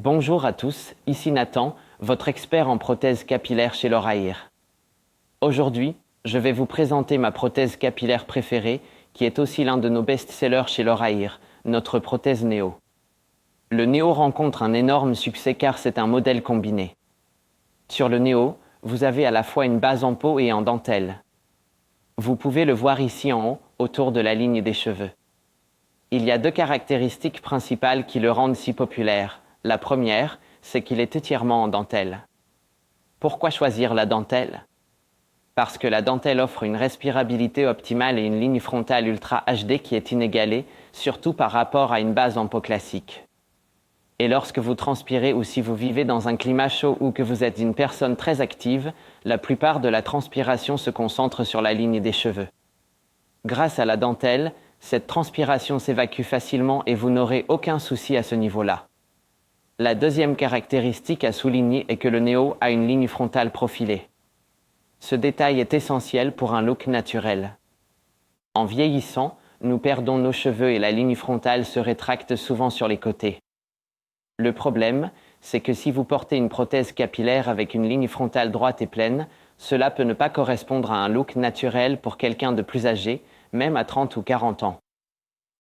Bonjour à tous, ici Nathan, votre expert en prothèse capillaire chez L'Oreillère. Aujourd'hui, je vais vous présenter ma prothèse capillaire préférée, qui est aussi l'un de nos best-sellers chez L'Oreillère, notre prothèse Néo. Le Néo rencontre un énorme succès car c'est un modèle combiné. Sur le Néo, vous avez à la fois une base en peau et en dentelle. Vous pouvez le voir ici en haut, autour de la ligne des cheveux. Il y a deux caractéristiques principales qui le rendent si populaire. La première, c'est qu'il est entièrement en dentelle. Pourquoi choisir la dentelle? Parce que la dentelle offre une respirabilité optimale et une ligne frontale Ultra HD qui est inégalée, surtout par rapport à une base en peau classique. Et lorsque vous transpirez ou si vous vivez dans un climat chaud ou que vous êtes une personne très active, la plupart de la transpiration se concentre sur la ligne des cheveux. Grâce à la dentelle, cette transpiration s'évacue facilement et vous n'aurez aucun souci à ce niveau-là. La deuxième caractéristique à souligner est que le Néo a une ligne frontale profilée. Ce détail est essentiel pour un look naturel. En vieillissant, nous perdons nos cheveux et la ligne frontale se rétracte souvent sur les côtés. Le problème, c'est que si vous portez une prothèse capillaire avec une ligne frontale droite et pleine, cela peut ne pas correspondre à un look naturel pour quelqu'un de plus âgé, même à 30 ou 40 ans.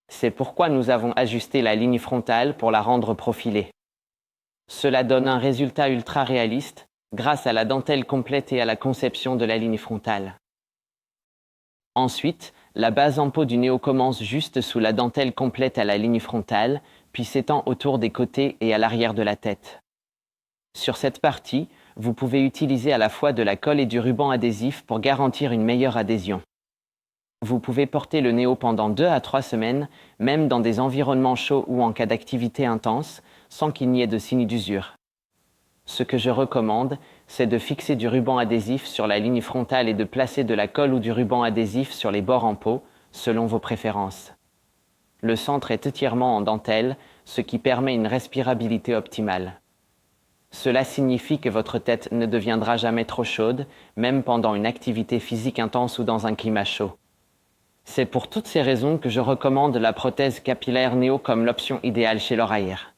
C'est pourquoi nous avons ajusté la ligne frontale pour la rendre profilée. Cela donne un résultat ultra réaliste, grâce à la dentelle complète et à la conception de la ligne frontale. Ensuite, la base en peau du Néo commence juste sous la dentelle complète à la ligne frontale, puis s'étend autour des côtés et à l'arrière de la tête. Sur cette partie, vous pouvez utiliser à la fois de la colle et du ruban adhésif pour garantir une meilleure adhésion. Vous pouvez porter le Néo pendant 2 à 3 semaines, même dans des environnements chauds ou en cas d'activité intense, sans qu'il n'y ait de signes d'usure. Ce que je recommande, c'est de fixer du ruban adhésif sur la ligne frontale et de placer de la colle ou du ruban adhésif sur les bords en peau, selon vos préférences. Le centre est entièrement en dentelle, ce qui permet une respirabilité optimale. Cela signifie que votre tête ne deviendra jamais trop chaude, même pendant une activité physique intense ou dans un climat chaud. C'est pour toutes ces raisons que je recommande la prothèse capillaire Néo comme l'option idéale chez L'Oreillère.